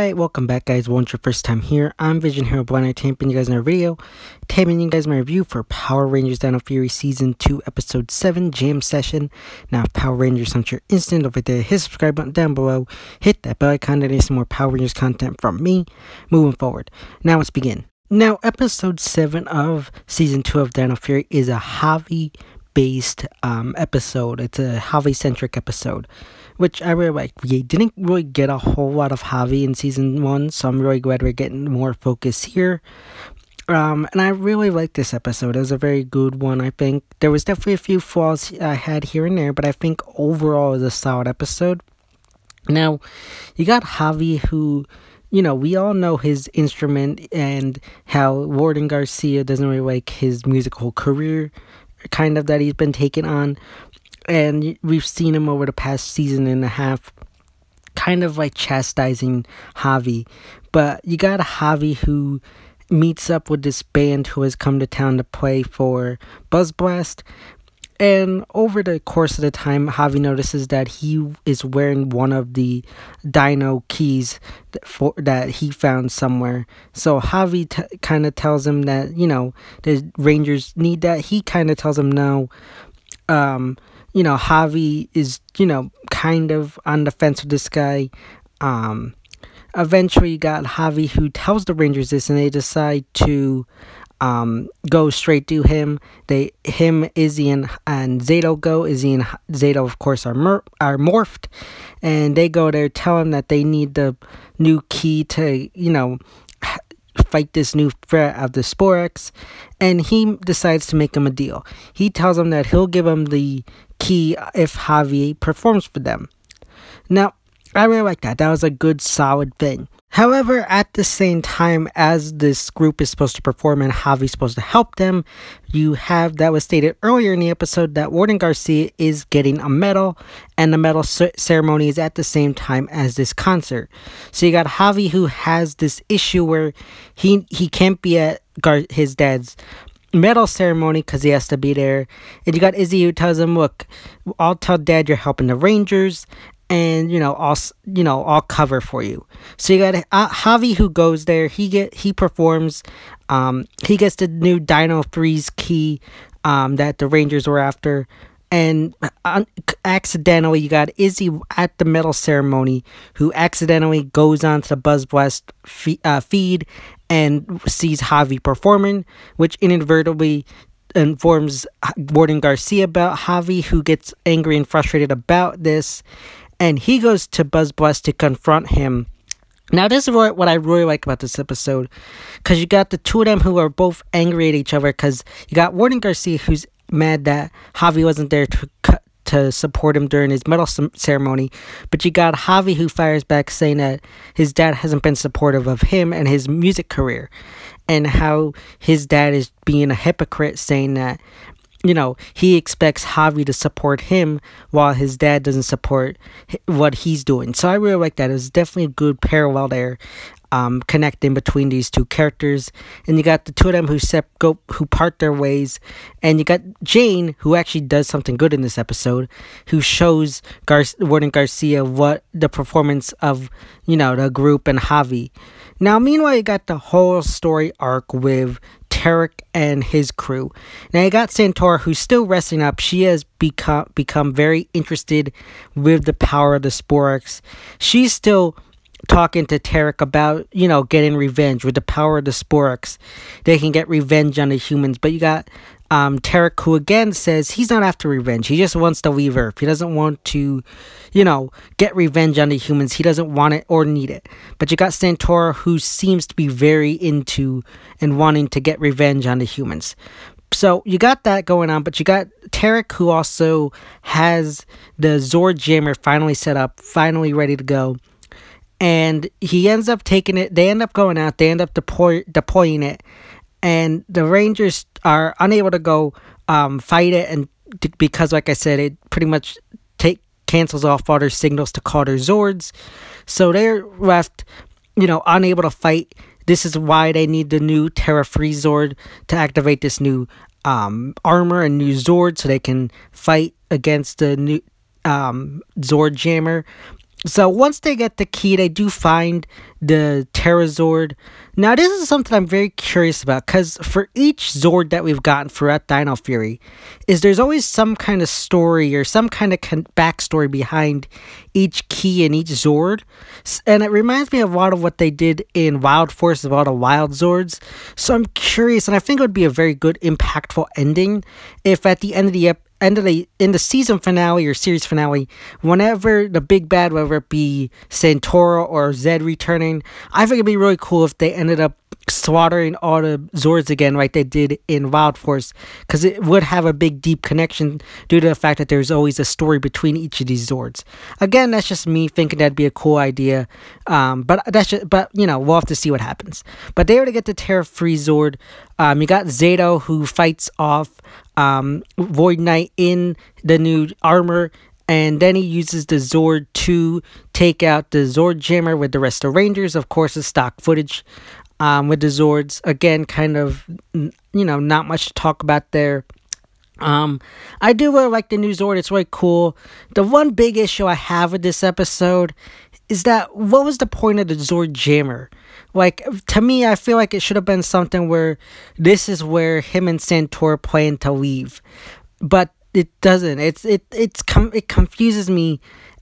Alright, welcome back guys. Once your first time here, I'm Vision Hero Blind, taping you guys another video, taping you guys my review for Power Rangers Dino Fury Season 2 Episode 7 Jam Session. Now if Power Rangers hunt your instant, don't forget to hit the subscribe button down below, hit that bell icon to get some more Power Rangers content from me moving forward. Now let's begin. Now Episode 7 of Season 2 of Dino Fury is a javi based episode. It's a javi centric episode, which I really like. We didn't really get a whole lot of javi in season 1, so I'm really glad we're getting more focus here. And I really like this episode. It was a very good one. I think there was definitely a few flaws I had here and there, but I think overall it was a solid episode. Now you got Javi, who, you know, we all know his instrument and how Warden Garcia doesn't really like his musical career kind of that he's been taking on, and we've seen him over the past season and a half kind of like chastising Javi. But you got a Javi who meets up with this band who has come to town to play for Buzz Blast, and over the course of the time Javi notices that he is wearing one of the Dino keys that he found somewhere. So Javi kind of tells him that, you know, the Rangers need that. He kind of tells him no. You know, Javi is, you know, kind of on the fence with this guy. Eventually you got Javi who tells the Rangers this, and they decide to go straight to him. Izzy and Zato go. Izzy and Zato, of course, are morphed, and they go there, tell him that they need the new key to, you know, fight this new threat of the sporix, and he decides to make him a deal. He tells him that he'll give him the key if Javi performs for them. Now, I really like that. That was a good, solid thing. However, at the same time as this group is supposed to perform and Javi's supposed to help them, you have, that was stated earlier in the episode, that Warden Garcia is getting a medal, and the medal ceremony is at the same time as this concert. So you got Javi who has this issue where he can't be at his dad's medal ceremony because he has to be there. And you got Izzy who tells him, look, I'll tell Dad you're helping the Rangers, and I'll cover for you. So you got Javi who goes there. He performs. He gets the new Dino Freeze key that the Rangers were after, and accidentally you got Izzy at the medal ceremony who accidentally goes onto the Buzz Blast feed and sees Javi performing, which inadvertently informs Warden Garcia about Javi, who gets angry and frustrated about this. And he goes to Buzz Blast to confront him. Now, this is what I really like about this episode, because you got the two of them who are both angry at each other, because you got Warden Garcia who's mad that Javi wasn't there to support him during his medal ceremony, but you got Javi who fires back saying that his dad hasn't been supportive of him and his music career, and how his dad is being a hypocrite, saying that, you know, he expects Javi to support him while his dad doesn't support what he's doing. So I really like that. It was definitely a good parallel there, connecting between these two characters. And you got the two of them who part their ways. And you got Jane, who actually does something good in this episode, who shows Warden Garcia what the performance of, you know, the group and Javi. Now, meanwhile, you got the whole story arc with Tarek and his crew. Now you got Santaura, who's still resting up. She has become very interested with the power of the sporix. She's still talking to Tarek about, you know, getting revenge with the power of the sporix. They can get revenge on the humans. But you got Tarek, who again says he's not after revenge. He just wants to leave Earth. He doesn't want to, you know, get revenge on the humans. He doesn't want it or need it. But you got Santaura, who seems to be very into and wanting to get revenge on the humans. So you got that going on, but you got Tarek, who also has the Zord jammer finally set up, finally ready to go. And he ends up taking it. They end up going out. They end up deploying it. And the Rangers are unable to go fight it, and because, like I said, it pretty much cancels off all their signals to call their Zords. So they're left, you know, unable to fight. This is why they need the new Terra Free Zord to activate this new armor and new Zord, so they can fight against the new Zord jammer. So once they get the key, they do find the Zord. Now this is something I'm very curious about, because for each Zord that we've gotten throughout Dino Fury, there's always some kind of story or some kind of backstory behind each key and each Zord. And it reminds me of a lot of what they did in Wild Force of all the Wild Zords. So I'm curious, and I think it would be a very good, impactful ending if at the end of the in the season finale or series finale, whenever the big bad, whether it be Santaura or Zed returning, I think it'd be really cool if they ended up slaughtering all the Zords again like they did in Wild Force, because it would have a big deep connection due to the fact that there's always a story between each of these Zords. Again, that's just me thinking that'd be a cool idea, but we'll have to see what happens. But they were to get the Terra-free Zord. You got Zato, who fights off Void Knight in the new armor, and then he uses the Zord to take out the Zord Jammer with the rest of the Rangers. Of course, the stock footage with the Zords. Again, kind of, not much to talk about there. I do really like the new Zord. It's really cool. The one big issue I have with this episode is that, what was the point of the Zord Jammer? Like, to me, I feel like it should have been something where this is where him and Santaura plan to leave. But it doesn't. It confuses me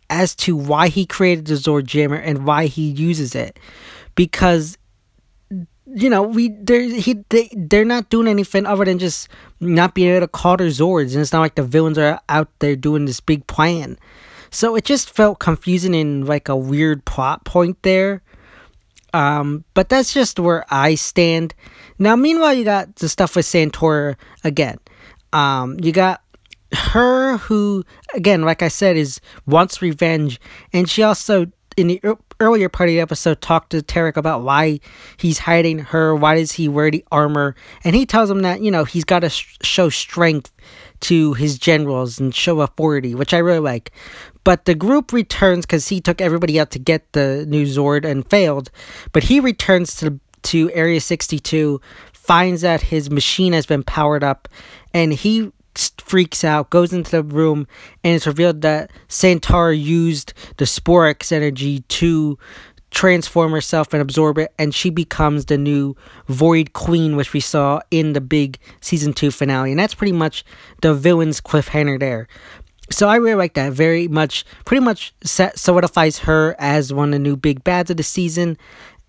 as to why he created the Zord Jammer and why he uses it. Because they're not doing anything other than just not being able to call their Zords, and it's not like the villains are out there doing this big plan. So it just felt confusing and like a weird plot point there. But that's just where I stand. Now, meanwhile, you got the stuff with Santaura again. You got her, who, again, like I said, wants revenge, and she also, in the earlier part of the episode, talked to Tarek about why he's hiding her, why does he wear the armor, and he tells him that, he's got to show strength to his generals and show authority, which I really like. But the group returns because he took everybody out to get the new Zord and failed, but he returns to Area 62, finds that his machine has been powered up, and he freaks out, goes into the room, and it's revealed that Santaura used the sporix energy to transform herself and absorb it, and she becomes the new Void Queen, which we saw in the big season 2 finale. And that's pretty much the villain's cliffhanger there. So I really like that. Very much, pretty much solidifies her as one of the new big bads of the season.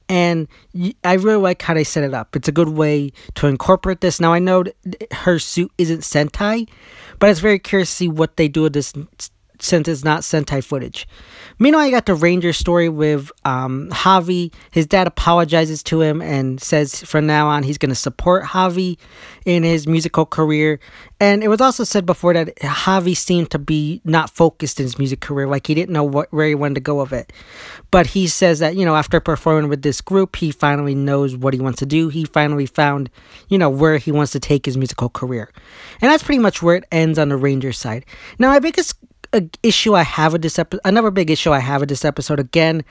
And I really like how they set it up. It's a good way to incorporate this. Now, I know her suit isn't Sentai, but it's very curious to see what they do with this, since it's not Sentai footage. Meanwhile, you got the Ranger story with Javi. His dad apologizes to him and says from now on he's going to support Javi in his musical career. And it was also said before that Javi seemed to be not focused in his music career, like he didn't know where he wanted to go with it. But he says that, after performing with this group, he finally knows what he wants to do. He finally found, where he wants to take his musical career. And that's pretty much where it ends on the Ranger side. Now, my biggest issue I have with this episode, another big issue I have with this episode, again,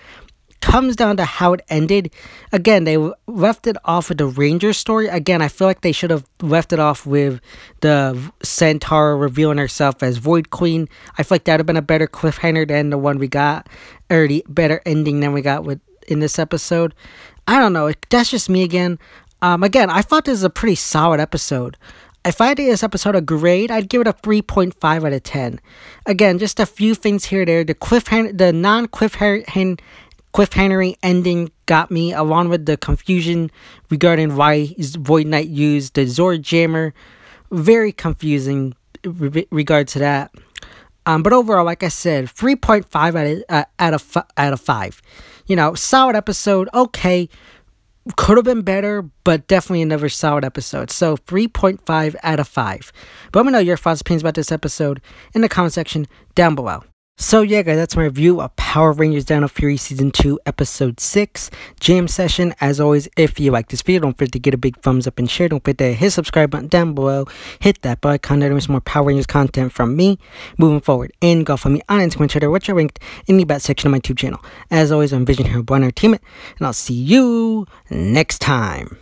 comes down to how it ended. Again, they left it off with the Ranger story. Again, I feel like they should have left it off with the Santaura revealing herself as Void Queen. I feel like that would have been a better cliffhanger than the one we got, or the better ending than we got in this episode. I don't know. That's just me again. Again, I thought this was a pretty solid episode. If I did this episode a grade, I'd give it a 3.5 out of 10. Again, just a few things here or there. The non-cliffhangering ending got me, along with the confusion regarding why Void Knight used the Zord Jammer. Very confusing regard to that. But overall, like I said, 3.5 out of 5. Solid episode. Okay. Could have been better, but definitely another solid episode. So 3.5 out of 5. But let me know your thoughts, opinions about this episode in the comment section down below. So yeah, guys, that's my review of Power Rangers Dino Fury Season 2, Episode 6, Jam Session. As always, if you like this video, don't forget to get a big thumbs up and share. Don't forget to hit subscribe button down below. Hit that bell icon to miss more Power Rangers content from me moving forward. And go follow me on Instagram, Twitter, which are linked in the back section of my YouTube channel. As always, I'm Vision Hero Boy Entertainment, and I'll see you next time.